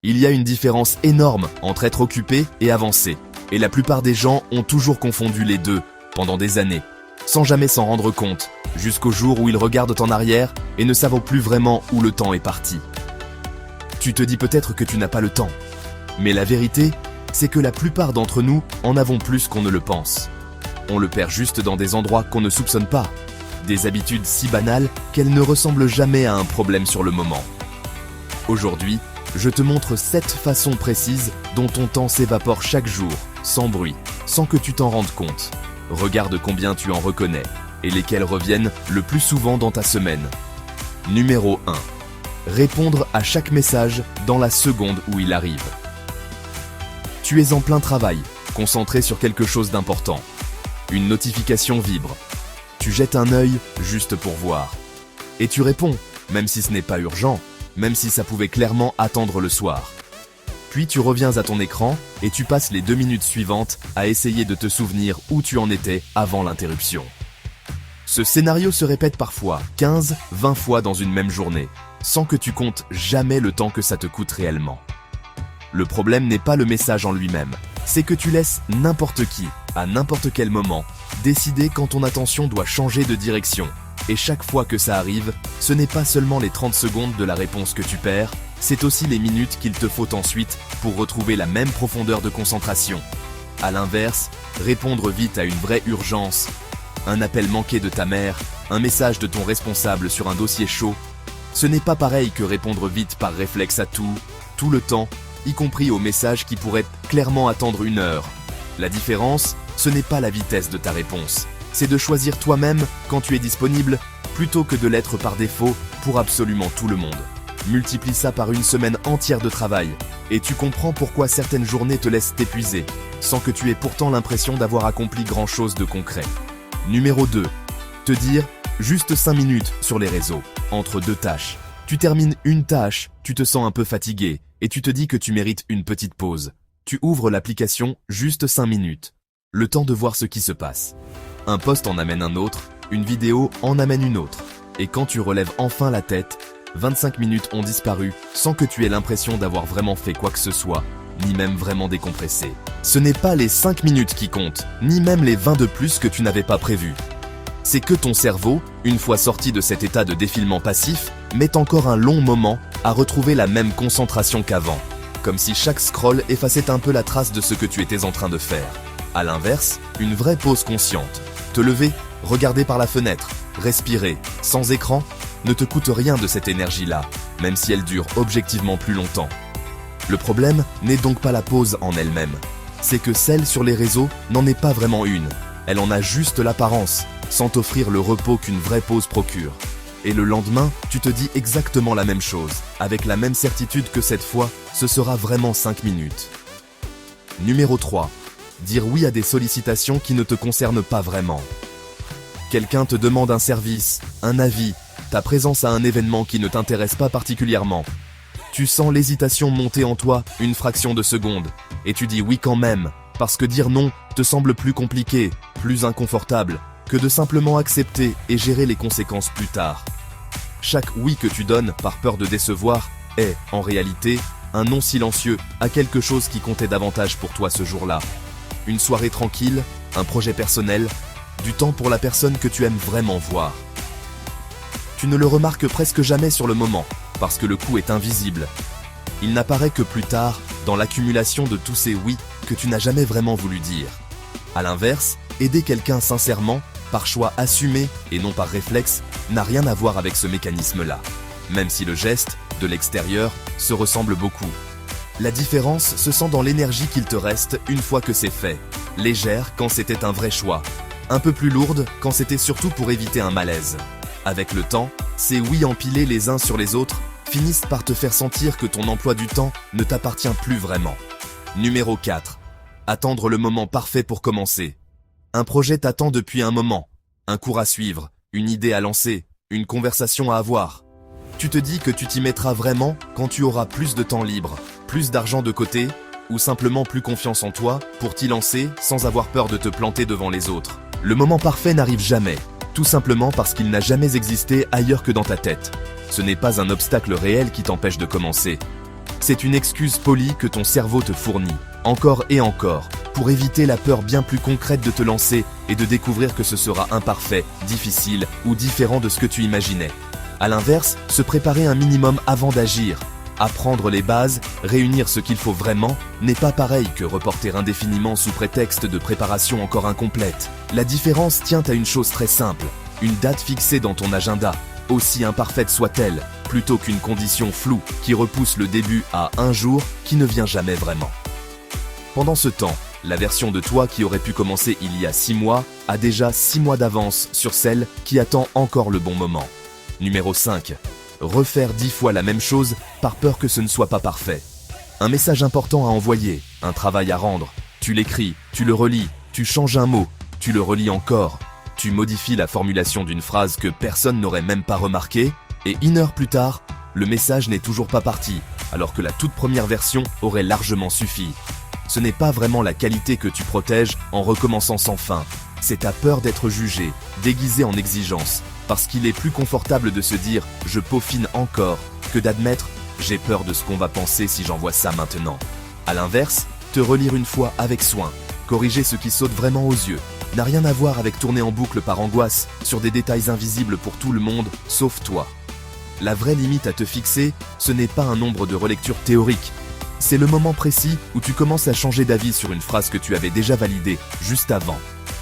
Il y a une différence énorme entre être occupé et avancer. Et la plupart des gens ont toujours confondu les deux pendant des années, sans jamais s'en rendre compte, jusqu'au jour où ils regardent en arrière et ne savent plus vraiment où le temps est parti. Tu te dis peut-être que tu n'as pas le temps. Mais la vérité, c'est que la plupart d'entre nous en avons plus qu'on ne le pense. On le perd juste dans des endroits qu'on ne soupçonne pas. Des habitudes si banales qu'elles ne ressemblent jamais à un problème sur le moment. Aujourd'hui, je te montre 7 façons précises dont ton temps s'évapore chaque jour, sans bruit, sans que tu t'en rendes compte. Regarde combien tu en reconnais et lesquelles reviennent le plus souvent dans ta semaine. Numéro 1. Répondre à chaque message dans la seconde où il arrive. Tu es en plein travail, concentré sur quelque chose d'important. Une notification vibre. Tu jettes un œil juste pour voir. Et tu réponds, même si ce n'est pas urgent, même si ça pouvait clairement attendre le soir. Puis tu reviens à ton écran et tu passes les 2 minutes suivantes à essayer de te souvenir où tu en étais avant l'interruption. Ce scénario se répète parfois 15-20 fois dans une même journée, sans que tu comptes jamais le temps que ça te coûte réellement. Le problème n'est pas le message en lui-même, c'est que tu laisses n'importe qui, à n'importe quel moment, décider quand ton attention doit changer de direction. Et chaque fois que ça arrive, ce n'est pas seulement les 30 secondes de la réponse que tu perds, c'est aussi les minutes qu'il te faut ensuite pour retrouver la même profondeur de concentration. À l'inverse, répondre vite à une vraie urgence, un appel manqué de ta mère, un message de ton responsable sur un dossier chaud, ce n'est pas pareil que répondre vite par réflexe à tout le temps, y compris aux messages qui pourraient clairement attendre 1 heure. La différence, ce n'est pas la vitesse de ta réponse, c'est de choisir toi-même quand tu es disponible plutôt que de l'être par défaut pour absolument tout le monde. Multiplie ça par une semaine entière de travail et tu comprends pourquoi certaines journées te laissent t'épuiser, sans que tu aies pourtant l'impression d'avoir accompli grand-chose de concret. Numéro 2. Te dire juste 5 minutes sur les réseaux, entre 2 tâches. Tu termines une tâche, tu te sens un peu fatigué et tu te dis que tu mérites une petite pause. Tu ouvres l'application juste 5 minutes. Le temps de voir ce qui se passe. Un post en amène un autre, une vidéo en amène une autre. Et quand tu relèves enfin la tête, 25 minutes ont disparu sans que tu aies l'impression d'avoir vraiment fait quoi que ce soit, ni même vraiment décompressé. Ce n'est pas les 5 minutes qui comptent, ni même les 20 de plus que tu n'avais pas prévu. C'est que ton cerveau, une fois sorti de cet état de défilement passif, met encore un long moment à retrouver la même concentration qu'avant. Comme si chaque scroll effaçait un peu la trace de ce que tu étais en train de faire. À l'inverse, une vraie pause consciente. Te lever, regarder par la fenêtre, respirer, sans écran, ne te coûte rien de cette énergie-là, même si elle dure objectivement plus longtemps. Le problème n'est donc pas la pause en elle-même. C'est que celle sur les réseaux n'en est pas vraiment une. Elle en a juste l'apparence, sans t'offrir le repos qu'une vraie pause procure. Et le lendemain, tu te dis exactement la même chose, avec la même certitude que cette fois, ce sera vraiment 5 minutes. Numéro 3. Dire oui à des sollicitations qui ne te concernent pas vraiment. Quelqu'un te demande un service, un avis, ta présence à un événement qui ne t'intéresse pas particulièrement. Tu sens l'hésitation monter en toi une fraction de seconde, et tu dis oui quand même, parce que dire non te semble plus compliqué, plus inconfortable, que de simplement accepter et gérer les conséquences plus tard. Chaque oui que tu donnes par peur de décevoir est, en réalité, un non silencieux à quelque chose qui comptait davantage pour toi ce jour-là. Une soirée tranquille, un projet personnel, du temps pour la personne que tu aimes vraiment voir. Tu ne le remarques presque jamais sur le moment, parce que le coup est invisible. Il n'apparaît que plus tard, dans l'accumulation de tous ces oui que tu n'as jamais vraiment voulu dire. À l'inverse, aider quelqu'un sincèrement, par choix assumé et non par réflexe, n'a rien à voir avec ce mécanisme-là. Même si le geste, de l'extérieur, se ressemble beaucoup. La différence se sent dans l'énergie qu'il te reste une fois que c'est fait. Légère quand c'était un vrai choix. Un peu plus lourde quand c'était surtout pour éviter un malaise. Avec le temps, ces oui empilés les uns sur les autres finissent par te faire sentir que ton emploi du temps ne t'appartient plus vraiment. Numéro 4. Attendre le moment parfait pour commencer. Un projet t'attend depuis un moment. Un cours à suivre, une idée à lancer, une conversation à avoir. Tu te dis que tu t'y mettras vraiment quand tu auras plus de temps libre, plus d'argent de côté, ou simplement plus confiance en toi pour t'y lancer sans avoir peur de te planter devant les autres. Le moment parfait n'arrive jamais, tout simplement parce qu'il n'a jamais existé ailleurs que dans ta tête. Ce n'est pas un obstacle réel qui t'empêche de commencer. C'est une excuse polie que ton cerveau te fournit, encore et encore, pour éviter la peur bien plus concrète de te lancer et de découvrir que ce sera imparfait, difficile ou différent de ce que tu imaginais. À l'inverse, se préparer un minimum avant d'agir, apprendre les bases, réunir ce qu'il faut vraiment, n'est pas pareil que reporter indéfiniment sous prétexte de préparation encore incomplète. La différence tient à une chose très simple, une date fixée dans ton agenda, aussi imparfaite soit-elle, plutôt qu'une condition floue qui repousse le début à un jour qui ne vient jamais vraiment. Pendant ce temps, la version de toi qui aurait pu commencer il y a 6 mois a déjà 6 mois d'avance sur celle qui attend encore le bon moment. Numéro 5. Refaire 10 fois la même chose par peur que ce ne soit pas parfait. Un message important à envoyer, un travail à rendre. Tu l'écris, tu le relis, tu changes un mot, tu le relis encore. Tu modifies la formulation d'une phrase que personne n'aurait même pas remarquée, et 1 heure plus tard, le message n'est toujours pas parti, alors que la toute première version aurait largement suffi. Ce n'est pas vraiment la qualité que tu protèges en recommençant sans fin. C'est ta peur d'être jugé, déguisé en exigence, parce qu'il est plus confortable de se dire « je peaufine encore » que d'admettre « j'ai peur de ce qu'on va penser si j'envoie ça maintenant ». A l'inverse, te relire une fois avec soin, corriger ce qui saute vraiment aux yeux, n'a rien à voir avec tourner en boucle par angoisse sur des détails invisibles pour tout le monde, sauf toi. La vraie limite à te fixer, ce n'est pas un nombre de relectures théoriques. C'est le moment précis où tu commences à changer d'avis sur une phrase que tu avais déjà validée juste avant.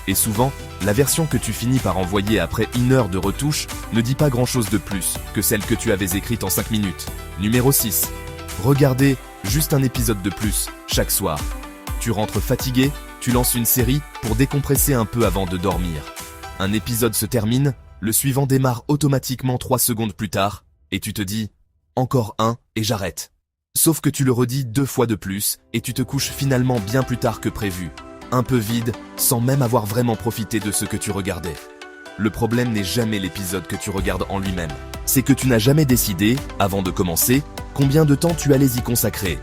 Et souvent, la version que tu finis par envoyer après 1 heure de retouche ne dit pas grand-chose de plus que celle que tu avais écrite en 5 minutes. Numéro 6. Regardez juste un épisode de plus chaque soir. Tu rentres fatigué, tu lances une série pour décompresser un peu avant de dormir. Un épisode se termine, le suivant démarre automatiquement 3 secondes plus tard, et tu te dis « encore un et j'arrête ». Sauf que tu le redis 2 fois de plus, et tu te couches finalement bien plus tard que prévu. Un peu vide, sans même avoir vraiment profité de ce que tu regardais. Le problème n'est jamais l'épisode que tu regardes en lui-même. C'est que tu n'as jamais décidé, avant de commencer, combien de temps tu allais y consacrer.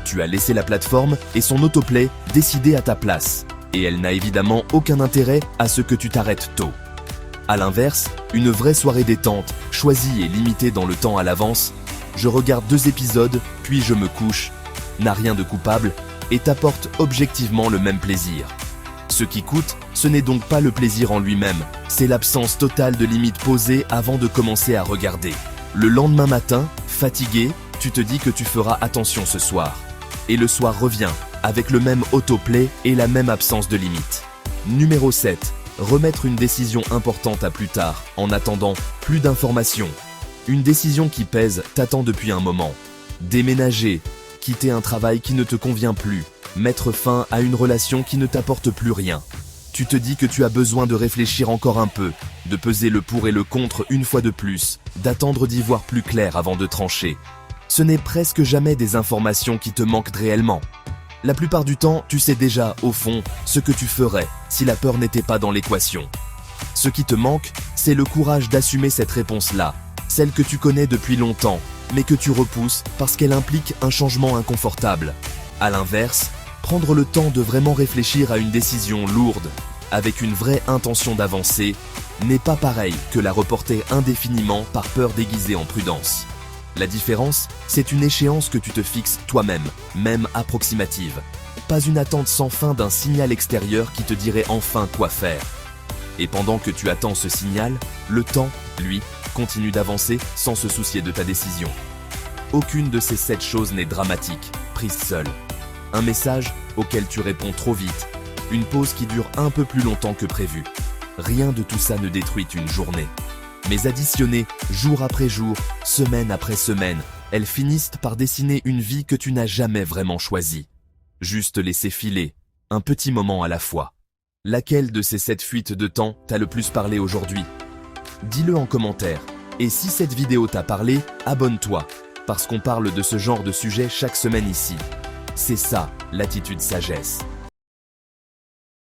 Tu as laissé la plateforme et son autoplay décider à ta place. Et elle n'a évidemment aucun intérêt à ce que tu t'arrêtes tôt. A l'inverse, une vraie soirée détente, choisie et limitée dans le temps à l'avance, je regarde 2 épisodes, puis je me couche, n'a rien de coupable et t'apporte objectivement le même plaisir. Ce qui coûte, ce n'est donc pas le plaisir en lui-même, c'est l'absence totale de limites posées avant de commencer à regarder. Le lendemain matin, fatigué, tu te dis que tu feras attention ce soir. Et le soir revient, avec le même autoplay et la même absence de limites. Numéro 7. Remettre une décision importante à plus tard, en attendant plus d'informations. Une décision qui pèse t'attend depuis un moment. Déménager, quitter un travail qui ne te convient plus, mettre fin à une relation qui ne t'apporte plus rien. Tu te dis que tu as besoin de réfléchir encore un peu, de peser le pour et le contre une fois de plus, d'attendre d'y voir plus clair avant de trancher. Ce n'est presque jamais des informations qui te manquent réellement. La plupart du temps, tu sais déjà, au fond, ce que tu ferais si la peur n'était pas dans l'équation. Ce qui te manque, c'est le courage d'assumer cette réponse-là, celle que tu connais depuis longtemps, mais que tu repousses parce qu'elle implique un changement inconfortable. A l'inverse, prendre le temps de vraiment réfléchir à une décision lourde, avec une vraie intention d'avancer, n'est pas pareil que la reporter indéfiniment par peur déguisée en prudence. La différence, c'est une échéance que tu te fixes toi-même, même approximative. Pas une attente sans fin d'un signal extérieur qui te dirait enfin quoi faire. Et pendant que tu attends ce signal, le temps, lui, continue d'avancer sans se soucier de ta décision. Aucune de ces 7 choses n'est dramatique, prise seule. Un message auquel tu réponds trop vite, une pause qui dure un peu plus longtemps que prévu. Rien de tout ça ne détruit une journée. Mais additionnées jour après jour, semaine après semaine, elles finissent par dessiner une vie que tu n'as jamais vraiment choisie. Juste laisser filer, un petit moment à la fois. Laquelle de ces 7 fuites de temps t'a le plus parlé aujourd'hui ? Dis-le en commentaire. Et si cette vidéo t'a parlé, abonne-toi, parce qu'on parle de ce genre de sujet chaque semaine ici. C'est ça, l'attitude sagesse.